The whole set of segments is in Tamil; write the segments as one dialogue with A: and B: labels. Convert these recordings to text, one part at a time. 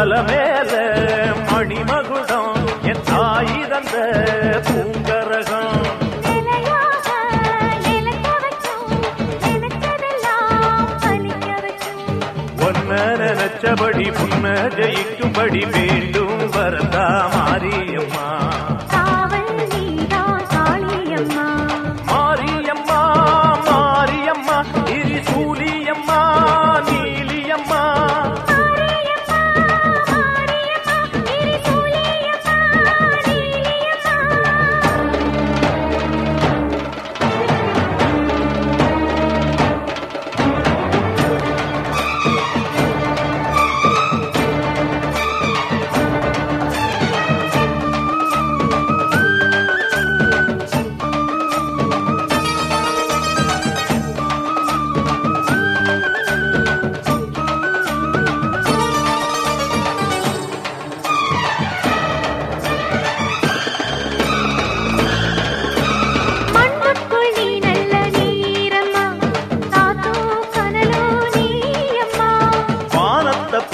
A: தலைமேல மணிமகுடம் என் தாய் தந்த பூங்கரகம் ஒன்ன நினைச்சபடி புன்ன ஜெயிக்கும்படி வேண்டும் வரதா மாரியம்மா மாரியம்மா மாரியம்மா திரிசூலியம்மா நீலியம்மா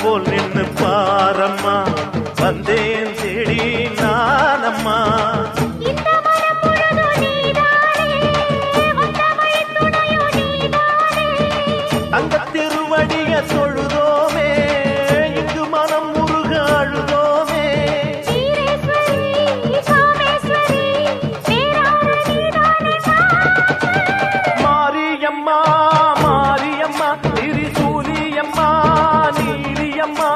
A: போல் நின்னு பாரம்மா வந்தேன் தேடி நானம்மா அந்த திருவடிய தொழுதோமே இங்கு மனம் முருக அழுதோமே மாரியம்மா மாரியம்மா திரிசூலியம்மா நீலியம்மா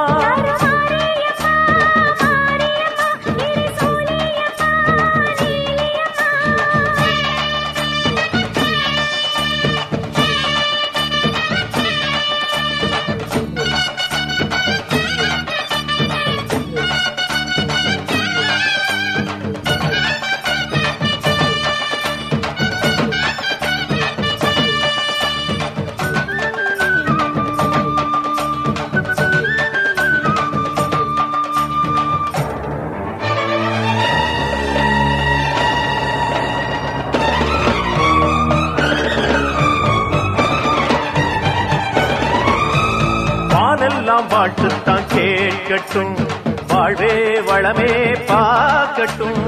A: வானெல்லாம் வாழ்த்துத்தான் கேட்கட்டும் வாழ்வே வளமே பார்க்கட்டும்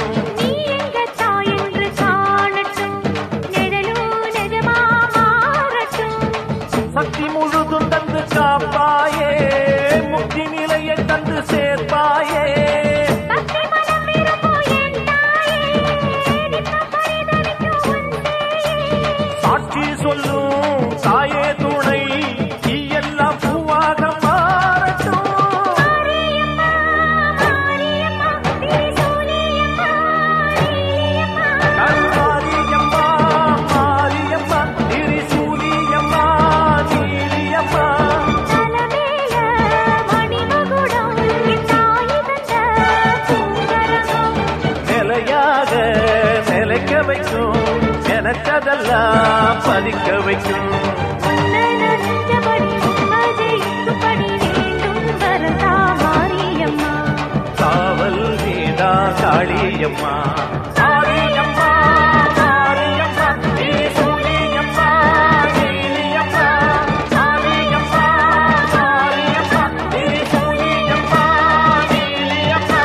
A: சக்தி முழுதும் தந்து காப்பாயே முக்தி நிலையை தந்து சேர்ப்பாயே சாட்சி சொல்லும் தாயே துணை எல்லாம் பூவாக மாறட்டும் மாரியம்மா மாரியம்மா திரிசூலியம்மா நீலியம்மா நிலையாக நிலைக்க வைக்கும் நினைச்சதெல்லாம் பதிக்க வைக்கும் காவல் நீதா காளியம்மா மாரியம்மா மாரியம்மா திரிசூலியம்மா நீலியம்மா மாரியம்மா மாரியம்மா திரிசூலியம்மா நீலியம்மா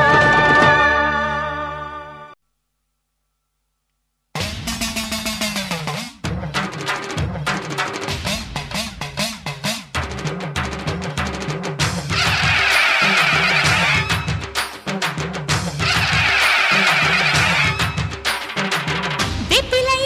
B: வேப்பிலை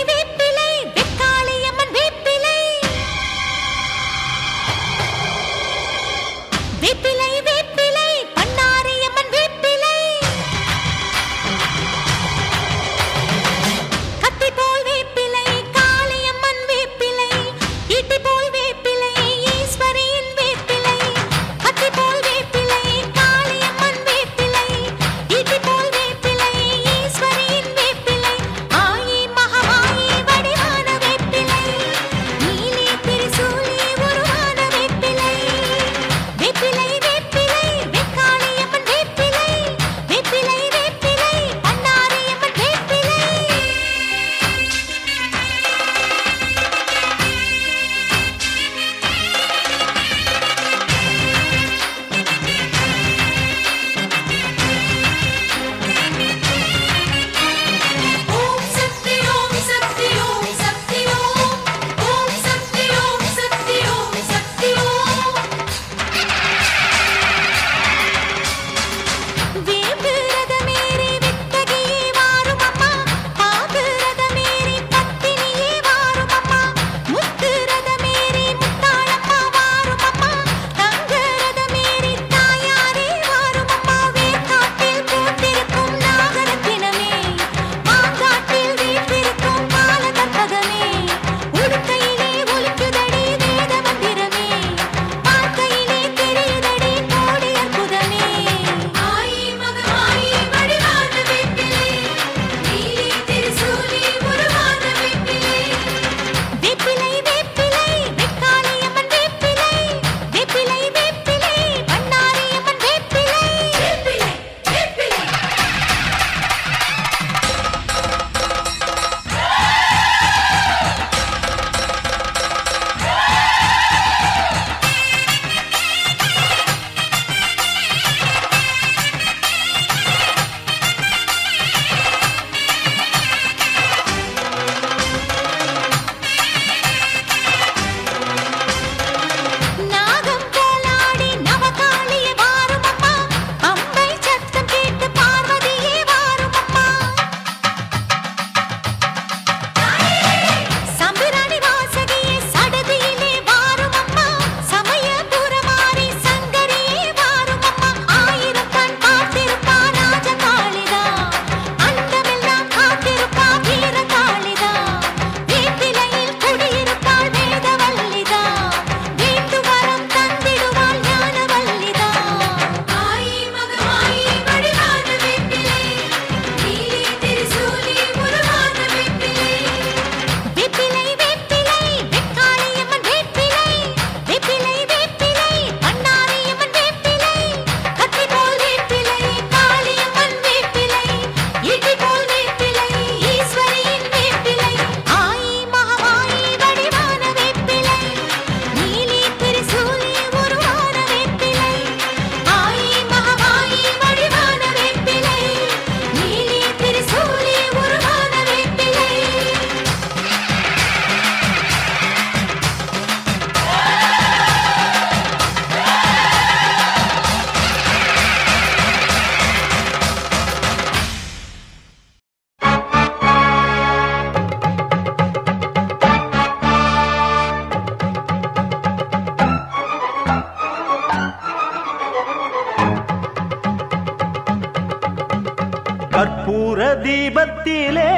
A: கற்பூர தீபத்திலே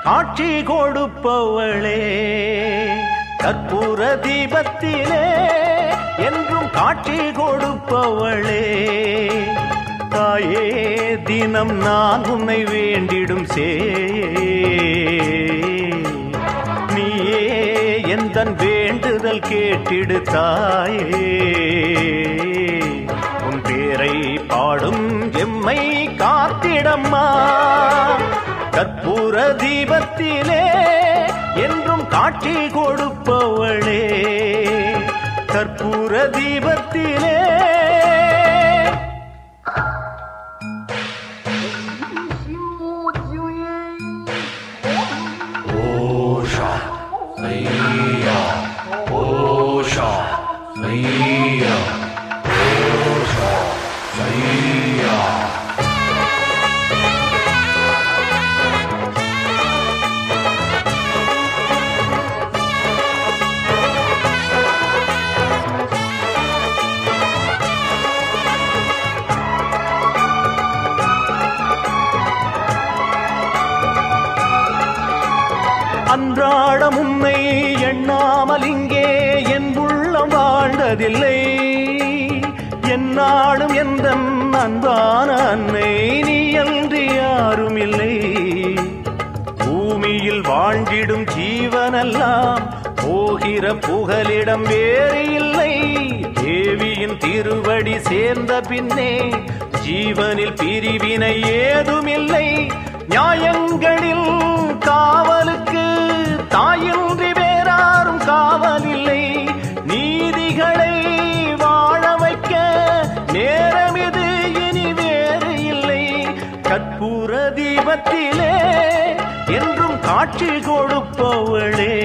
A: காட்சி கொடுப்பவளே, கற்பூர தீபத்திலே என்றும் காட்சி கொடுப்பவளே, தாயே தினம் நான் உன்னை வேண்டிடும் நீயே எந்தன் வேண்டுதல் கேட்டிடு தாயே, உன் பேரை பாடும் எம்மை காத்திடம்மா, கற்பூர தீபத்திலே என்றும் காட்சி கொடுப்பவளே, கற்பூர தீபத்திலே.
B: ஓஷா ஐயா ஓஷா ஐயா ஓஷா ஐயா.
A: அன்றாடம் உன்னை எண்ணாமல் இங்கே என் உள்ளம் வாழ்ந்ததில்லை, என்னாலும் எந்த அன்பான அன்னை நீ அன்றி யாரும் இல்லை, பூமியில் வாழ்ந்திடும் ஜீவனெல்லாம் போகிற புகலிடம் வேறு இல்லை, தேவியின் திருவடி சேர்ந்த பின்னே ஜீவனில் பிரிவினை ஏதுமில்லை, நியாயங்களில் காவலுக்கு தாயின்றி வேறாரும் காவலில்லை, நீதிகளை வாழ வைக்க நேரம் இது இனி வேறு இல்லை, கற்பூர தீபத்திலே என்றும் காட்சி கொடுப்பவளே.